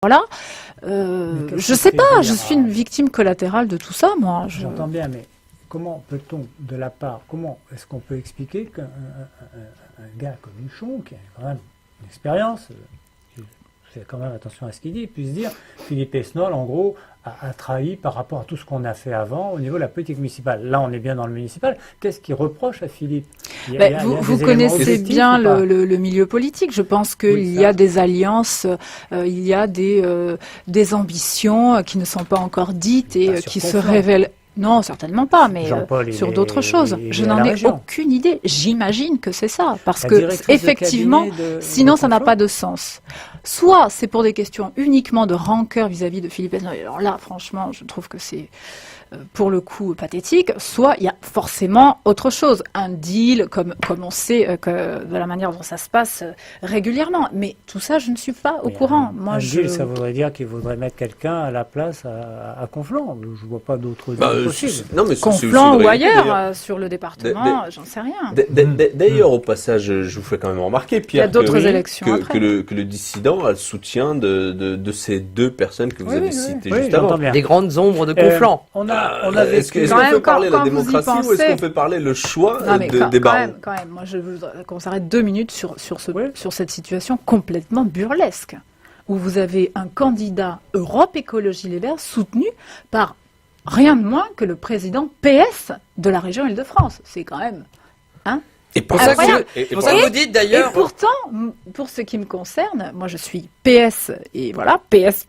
Voilà, je sais pas, je suis une victime collatérale de tout ça, moi. J'entends bien, mais comment peut-on, comment est-ce qu'on peut expliquer qu'un gars comme Huchon, qui a quand même une expérience, fait quand même attention à ce qu'il dit, puisse dire Philippe Esnol, en gros, a trahi par rapport à tout ce qu'on a fait avant au niveau de la politique municipale. Là, on est bien dans le municipal. Qu'est-ce qu'il reproche à Philippe? Vous connaissez bien le milieu politique. Je pense qu'il y a des alliances, il y a des ambitions qui ne sont pas encore dites et qui se révèlent. Non, certainement pas, mais sur d'autres choses. Je n'en ai aucune idée. J'imagine que c'est ça, parce que effectivement, sinon ça n'a pas de sens. Soit c'est pour des questions uniquement de rancœur vis-à-vis de Philippe Esnol. Alors là, franchement, je trouve que c'est pour le coup pathétique. Soit il y a forcément autre chose, un deal comme on sait que de la manière dont ça se passe régulièrement. Mais tout ça, je ne suis pas au courant. Un deal, ça voudrait dire qu'il voudrait mettre quelqu'un à la place à Conflans. Je vois pas d'autres deals possibles. Non, mais Conflans ou ailleurs sur le département, j'en sais rien. D'ailleurs, au passage, je vous fais quand même remarquer, Pierre, il y a d'autres élections après. Que le dissident a le soutien de ces deux personnes que vous avez citées juste avant. Des grandes ombres de Conflans. Est-ce qu'on fait parler la démocratie ou est-ce qu'on fait parler le choix des barons? Quand même, moi je veux qu'on s'arrête 2 minutes sur cette situation complètement burlesque, où vous avez un candidat Europe Écologie Les Verts soutenu par rien de moins que le président PS de la région Île-de-France. C'est quand même... Et pour ça que vous dites d'ailleurs... Et pourtant, pour ce qui me concerne, moi je suis PS, et voilà, PS,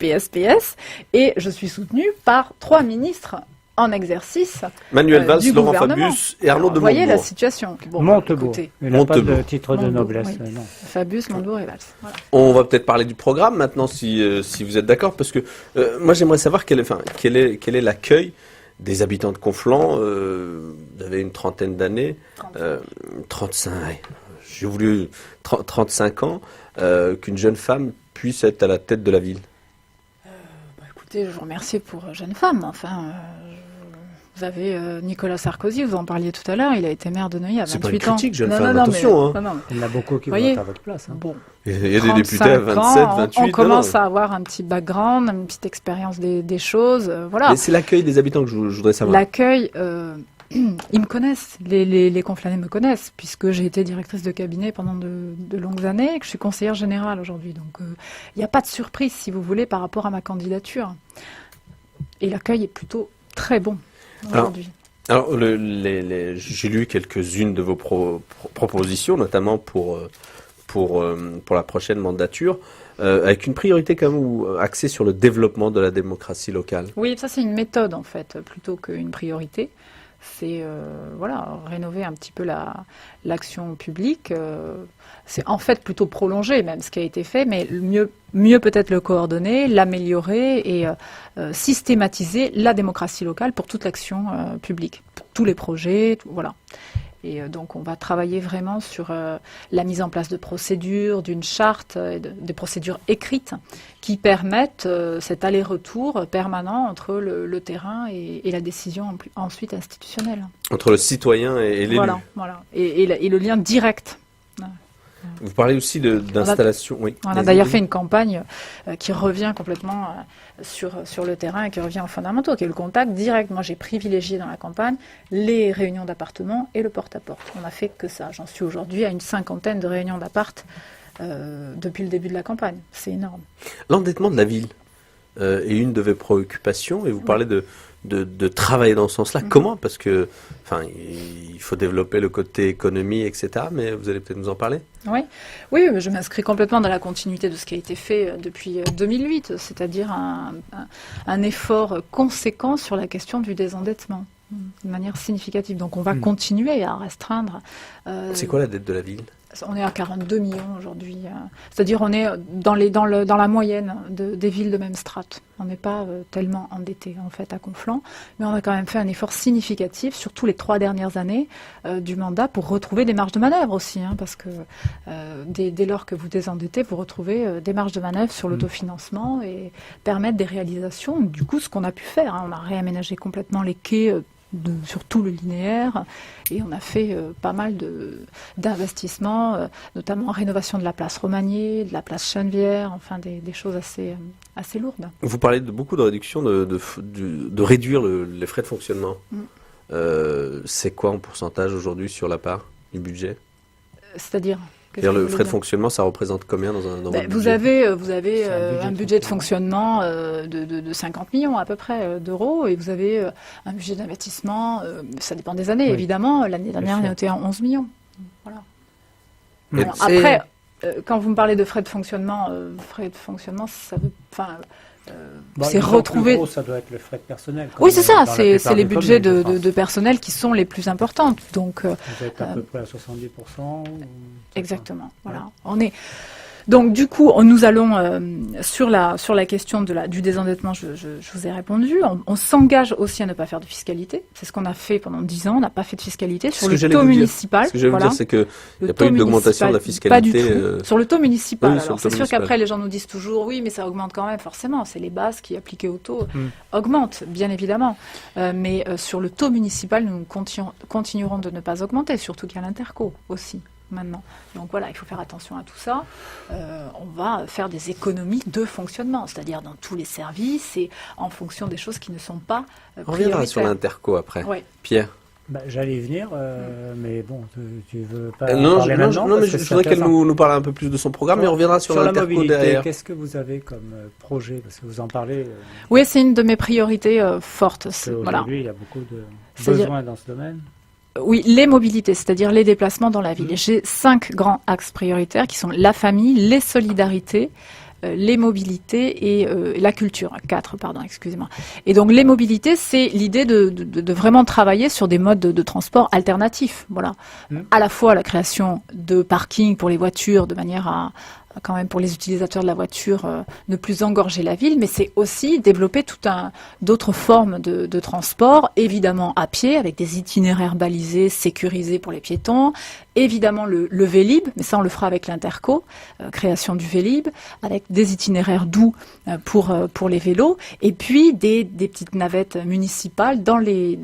et je suis soutenu par 3 ministres en exercice. Manuel Valls, Laurent Fabius et Arnaud de Montebourg. Vous voyez la situation. Montebourg. Il n'a pas de titre de noblesse. Oui. Non. Fabius, Montebourg et Valls. Voilà. On va peut-être parler du programme maintenant, si vous êtes d'accord, parce que moi j'aimerais savoir quel est l'accueil des habitants de Conflans. Vous avez une trentaine d'années, 35, j'ai voulu 35 ans, qu'une jeune femme puisse être à la tête de la ville. Écoutez, je vous remercie pour jeune femme. Enfin, vous avez Nicolas Sarkozy, vous en parliez tout à l'heure, il a été maire de Neuilly à 28 ans. C'est pas une critique, jeune femme, attention. Il y en a beaucoup qui votent à votre place. Bon. Il y a des députés à 27, 28. On commence à avoir un petit background, une petite expérience des choses. Voilà. Mais c'est l'accueil des habitants que je voudrais savoir. L'accueil, ils me connaissent, les Conflanais me connaissent, puisque j'ai été directrice de cabinet pendant de longues années et que je suis conseillère générale aujourd'hui. Donc il n'y a pas de surprise, si vous voulez, par rapport à ma candidature. Et l'accueil est plutôt très bon aujourd'hui. Alors j'ai lu quelques-unes de vos propositions, notamment pour la prochaine mandature, avec une priorité quand même axée sur le développement de la démocratie locale. Oui, ça c'est une méthode en fait, plutôt qu'une priorité. C'est rénover un petit peu l'action publique. C'est en fait plutôt prolonger même ce qui a été fait, mais mieux peut-être le coordonner, l'améliorer et systématiser la démocratie locale pour toute l'action publique, pour tous les projets, voilà. Et donc on va travailler vraiment sur la mise en place de procédures, d'une charte, des procédures écrites qui permettent cet aller-retour permanent entre le terrain et la décision ensuite institutionnelle. Entre le citoyen et l'élu. Voilà. Et le lien direct. Vous parlez aussi d'installation. Oui. On a d'ailleurs fait une campagne qui revient complètement sur le terrain et qui revient aux fondamentaux, qui est le contact direct. Moi, j'ai privilégié dans la campagne les réunions d'appartement et le porte-à-porte. On n'a fait que ça. J'en suis aujourd'hui à une 50aine de réunions d'appart depuis le début de la campagne. C'est énorme. L'endettement de la ville est une de vos préoccupations et vous parlez de travailler dans ce sens-là. Comment? Parce que, il faut développer le côté économie, etc. Mais vous allez peut-être nous en parler? Oui, je m'inscris complètement dans la continuité de ce qui a été fait depuis 2008, c'est-à-dire un effort conséquent sur la question du désendettement, de manière significative. Donc on va continuer à restreindre. C'est quoi la dette de la ville? On est à 42 millions aujourd'hui. C'est-à-dire on est dans la moyenne des villes de même strate. On n'est pas tellement endetté en fait à Conflans, mais on a quand même fait un effort significatif, surtout les 3 dernières années du mandat, pour retrouver des marges de manœuvre aussi, parce que dès lors que vous désendettez, vous retrouvez des marges de manœuvre sur l'autofinancement et permettre des réalisations. Du coup, ce qu'on a pu faire, on a réaménagé complètement les quais sur tout le linéaire. Et on a fait pas mal d'investissements, notamment en rénovation de la place Romagné, de la place Chenevière, enfin des choses assez lourdes. Vous parlez beaucoup de réduction, de réduire les frais de fonctionnement. C'est quoi en pourcentage aujourd'hui sur la part du budget? C'est-à-dire le frais de fonctionnement, ça représente combien dans votre vous budget? Vous avez un budget de fonctionnement de 50 millions à peu près d'euros, et vous avez un budget d'investissement, ça dépend des années, évidemment. L'année dernière, on était à 11 millions. Voilà. Alors, après, quand vous me parlez de frais de fonctionnement, ça veut... c'est retrouvé. Gros, ça doit être le frais de personnel. Oui, c'est ça. C'est les budgets de personnel qui sont les plus importants. Donc, vous êtes à peu près à 70%. Exactement. Voilà. On est. Donc du coup, nous allons sur la question du désendettement, je vous ai répondu. On s'engage aussi à ne pas faire de fiscalité. C'est ce qu'on a fait pendant 10 ans. On n'a pas fait de fiscalité sur le taux municipal. Ce que j'allais vous dire, c'est qu'il n'y a pas eu d'augmentation de la fiscalité. Pas du tout. Sur le taux municipal. Oui, alors c'est sûr qu'après les gens nous disent toujours oui, mais ça augmente quand même. Forcément, c'est les bases qui appliquées au taux augmentent, bien évidemment. Mais sur le taux municipal, nous continuerons de ne pas augmenter, surtout qu'il y a l'interco aussi. Maintenant. Donc voilà, il faut faire attention à tout ça. On va faire des économies de fonctionnement, c'est-à-dire dans tous les services et en fonction des choses qui ne sont pas prioritaires. On reviendra sur l'interco après. Ouais. Pierre? J'allais y venir, mais bon, tu veux pas parler maintenant? Non, mais je voudrais qu'elle nous parle un peu plus de son programme, mais on reviendra sur l'interco derrière. Qu'est-ce que vous avez comme projet? Parce que vous en parlez. Oui, c'est une de mes priorités fortes. Aujourd'hui, il y a beaucoup de besoins dans ce domaine. Oui, les mobilités, c'est-à-dire les déplacements dans la ville. J'ai 5 grands axes prioritaires qui sont la famille, les solidarités, les mobilités et la culture. 4, pardon, excusez-moi. Et donc les mobilités, c'est l'idée de vraiment travailler sur des modes de transport alternatifs. Voilà. À la fois la création de parkings pour les voitures de manière à quand même pour les utilisateurs de la voiture ne plus engorger la ville, mais c'est aussi développer d'autres formes de transport, évidemment à pied, avec des itinéraires balisés, sécurisés pour les piétons, évidemment le Vélib, mais ça on le fera avec l'Interco, création du Vélib, avec des itinéraires doux pour les vélos, et puis des petites navettes municipales dans les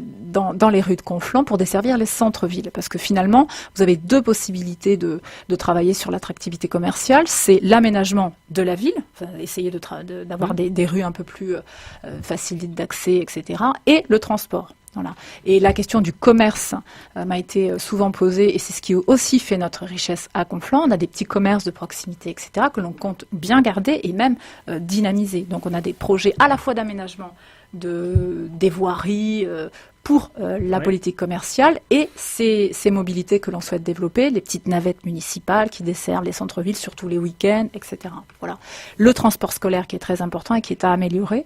rues de Conflans pour desservir les centres-villes, parce que finalement, vous avez 2 possibilités de travailler sur l'attractivité commerciale. C'est l'aménagement de la ville, essayer d'avoir des rues un peu plus faciles d'accès, etc. Et le transport. Voilà. Et la question du commerce m'a été souvent posée, et c'est ce qui aussi fait notre richesse à Conflans. On a des petits commerces de proximité, etc., que l'on compte bien garder et même dynamiser. Donc on a des projets à la fois d'aménagement des voiries pour la politique commerciale et ces mobilités que l'on souhaite développer, les petites navettes municipales qui desservent les centres-villes, surtout les week-ends, etc. Voilà. Le transport scolaire qui est très important et qui est à améliorer,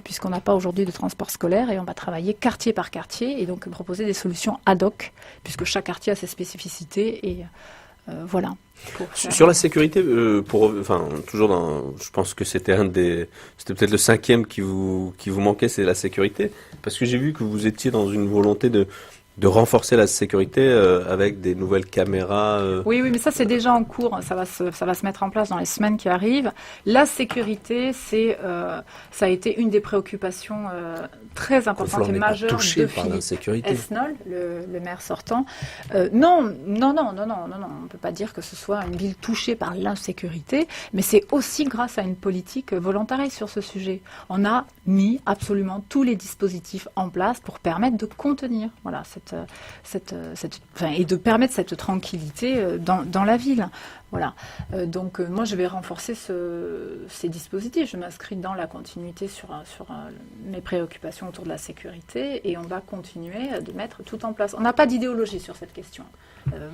puisqu'on n'a pas aujourd'hui de transport scolaire, et on va travailler quartier par quartier et donc proposer des solutions ad hoc, puisque chaque quartier a ses spécificités et voilà. Sur la sécurité, toujours je pense que c'était peut-être le 5e qui vous manquait, c'est la sécurité, parce que j'ai vu que vous étiez dans une volonté de renforcer la sécurité avec des nouvelles caméras. Oui, mais ça c'est déjà en cours, ça va se mettre en place dans les semaines qui arrivent. La sécurité, ça a été une des préoccupations très importantes et majeures de Philippe Esnol, le maire sortant. Non, on peut pas dire que ce soit une ville touchée par l'insécurité, mais c'est aussi grâce à une politique volontariste sur ce sujet. On a mis absolument tous les dispositifs en place pour permettre de contenir, et de permettre cette tranquillité dans la ville. Voilà. Donc moi je vais renforcer ces dispositifs. Je m'inscris dans la continuité sur mes préoccupations autour de la sécurité, et on va continuer de mettre tout en place. On n'a pas d'idéologie sur cette question.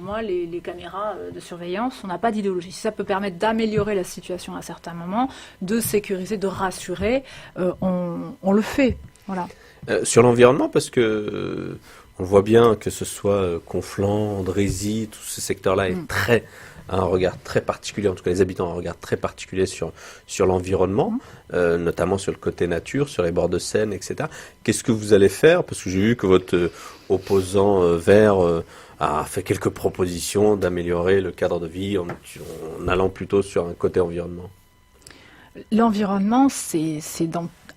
Moi, les caméras de surveillance, on n'a pas d'idéologie. Si ça peut permettre d'améliorer la situation à certains moments, de sécuriser, de rassurer, on le fait. Voilà. Sur l'environnement, parce que on voit bien que ce soit Conflans, Andrézy, tous ces secteurs-là un regard très particulier, en tout cas les habitants ont un regard très particulier sur l'environnement, notamment sur le côté nature, sur les bords de Seine, etc. Qu'est-ce que vous allez faire? Parce que j'ai vu que votre opposant vert a fait quelques propositions d'améliorer le cadre de vie en allant plutôt sur un côté environnement. L'environnement, c'est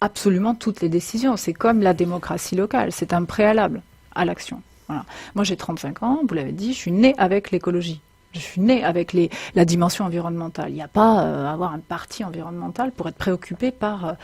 absolument toutes les décisions. C'est comme la démocratie locale, c'est un préalable à l'action. Voilà. Moi, j'ai 35 ans, vous l'avez dit, je suis née avec l'écologie. Je suis née avec la dimension environnementale. Il n'y a pas à avoir un parti environnemental pour être préoccupé par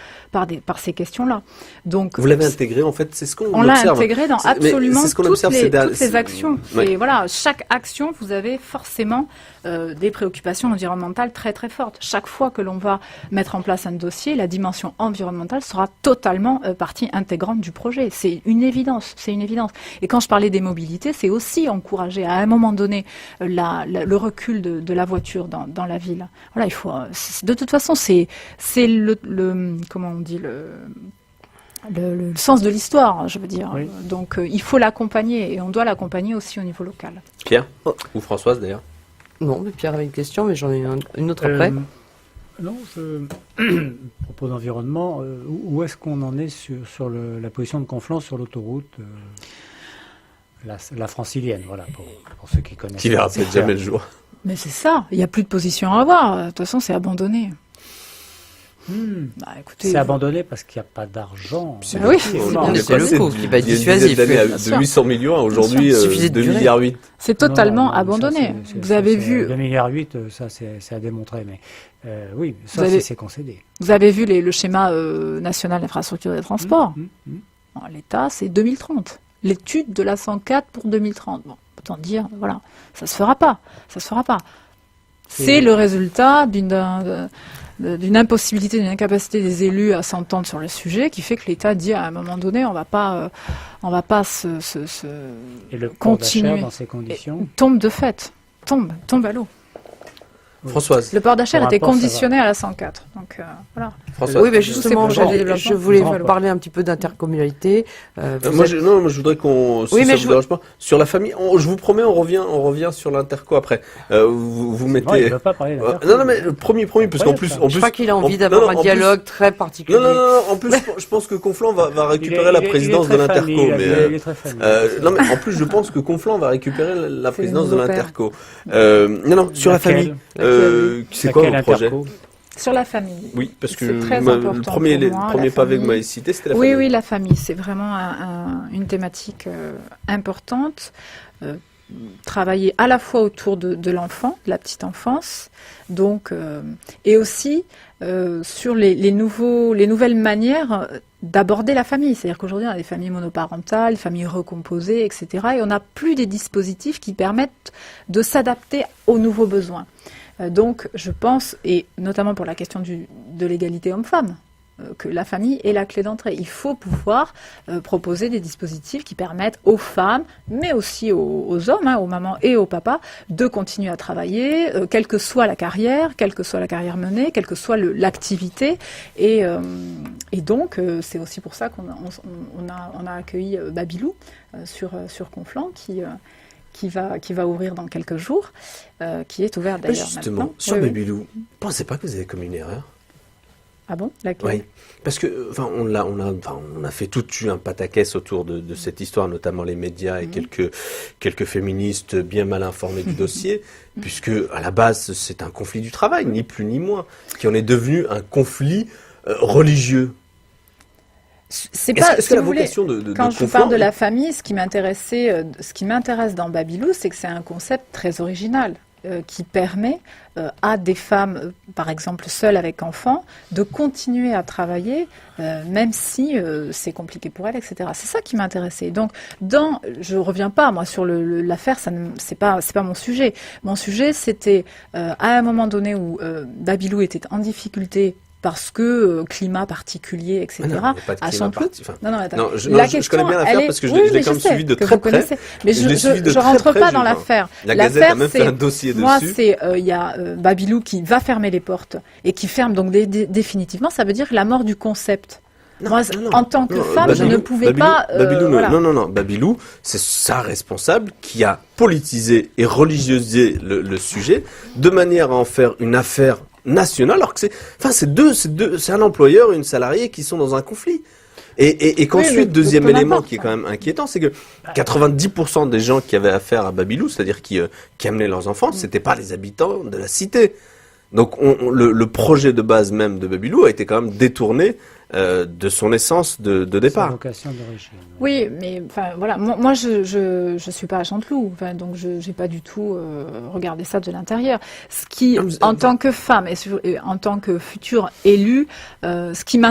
ces questions-là. Donc, vous l'avez intégré, en fait, c'est ce qu'on observe. On l'a intégré dans absolument toutes les actions. Oui. Et voilà, chaque action, vous avez forcément des préoccupations environnementales très très fortes. Chaque fois que l'on va mettre en place un dossier, la dimension environnementale sera totalement partie intégrante du projet. C'est une évidence, c'est une évidence. Et quand je parlais des mobilités, c'est aussi encourager à un moment donné le recul de la voiture dans la ville. Voilà, il faut. De toute façon, c'est comment on dit le sens de l'histoire, je veux dire. Oui. Donc, il faut l'accompagner et on doit l'accompagner aussi au niveau local. Pierre ou Françoise d'ailleurs. Non, mais Pierre avait une question, mais j'en ai une autre après. Non, à propos d'environnement, où est-ce qu'on en est sur la position de Conflans sur l'autoroute la francilienne, voilà, pour ceux qui connaissent. Qui verra peut-être jamais le jour. Mais c'est ça, il n'y a plus de position à avoir. De toute façon, c'est abandonné. Bah, écoutez, c'est abandonné parce qu'il n'y a pas d'argent. Oui, c'est le coût qui va être dissuasif. De 800 millions à aujourd'hui 2,8 milliards. C'est totalement abandonné. Vous avez vu... 2,8 milliards, ça c'est à démontrer, mais oui, ça c'est concédé. Vous avez vu le schéma national d'infrastructure des transports. L'État, c'est 2030. L'étude de la 104 pour 2030. Bon, autant dire, voilà, ça se fera pas. Ça se fera pas. C'est le résultat d'une impossibilité, d'une incapacité des élus à s'entendre sur le sujet, qui fait que l'État dit à un moment donné, on va pas et le continuer dans ces conditions tombe de fait, tombe à l'eau. Françoise. Le port d'achat était conditionné à la 104. Donc voilà. Françoise. Oui, mais justement, je voulais parler un petit peu d'intercommunalité. Moi, je voudrais qu'on. Si ça vous dérange pas, sur la famille. Je vous promets, on revient sur l'interco après. Vous mettez. Non, il ne veut pas parler d'interco. Non, mais promis, parce qu'en plus, je crois qu'il a envie d'avoir un dialogue très particulier. Non. En plus, je pense que Conflans va récupérer la présidence de l'interco. Non, mais en plus, je pense que Conflans va récupérer la présidence de l'interco. Non, sur la famille. C'est quoi le projet sur la famille? Oui, parce que le premier pavé que vous m'avez cité, c'était la famille. Oui, la famille, c'est vraiment une thématique importante. Travailler à la fois autour de l'enfant, de la petite enfance, donc, et aussi sur les nouvelles manières d'aborder la famille. C'est-à-dire qu'aujourd'hui, on a des familles monoparentales, des familles recomposées, etc. Et on n'a plus des dispositifs qui permettent de s'adapter aux nouveaux besoins. Donc, je pense, et notamment pour la question de l'égalité homme-femme, que la famille est la clé d'entrée. Il faut pouvoir proposer des dispositifs qui permettent aux femmes, mais aussi aux hommes, aux mamans et aux papas, de continuer à travailler, quelle que soit la carrière menée, quelle que soit l'activité. Et donc, c'est aussi pour ça qu'on a accueilli Babylou sur Conflans, qui va ouvrir dans quelques jours, qui est ouvert d'ailleurs justement, maintenant. Sur Babylou, pensez pas que vous avez commis une erreur? Ah bon? Laquelle? Oui, parce que on a fait tout un pataquès autour de cette histoire, notamment les médias et quelques féministes bien mal informés du dossier, puisque à la base c'est un conflit du travail, ni plus ni moins, qui en est devenu un conflit religieux. C'est pas, si la vous voulez, vocation quand je parle de la famille, ce qui m'intéresse dans Babylou, c'est que c'est un concept très original qui permet à des femmes, par exemple seules avec enfants, de continuer à travailler, même si c'est compliqué pour elles, etc. C'est ça qui m'intéressait. Donc, je reviens pas moi sur l'affaire, c'est pas mon sujet. Mon sujet, c'était à un moment donné où Babylou était en difficulté. Parce que climat particulier, etc. À son plus. Non, je connais bien l'affaire parce que je l'ai quand même suivi de très près. Mais je ne rentre pas dans l'affaire. La Gazette a même fait un dossier dessus. Moi, il y a Babylou qui va fermer les portes et qui ferme donc définitivement. Ça veut dire la mort du concept. Moi, en tant que femme, je ne pouvais pas... Babylou, c'est sa responsable qui a politisé et religieusé le sujet de manière à en faire une affaire national, alors que c'est un employeur et une salariée qui sont dans un conflit. Et qu'ensuite, deuxième élément qui est quand même inquiétant, c'est que 90% des gens qui avaient affaire à Babylou, c'est-à-dire qui amenaient leurs enfants, c'était pas les habitants de la cité. Donc le projet de base même de Babylou a été quand même détourné de son essence de départ. Sa vocation d'origine. Oui, mais enfin voilà, moi je suis pas à Chanteloup, enfin, donc je j'ai pas du tout regardé ça de l'intérieur. Ce qui, en tant que femme et en tant que future élue, ce qui m'intéresse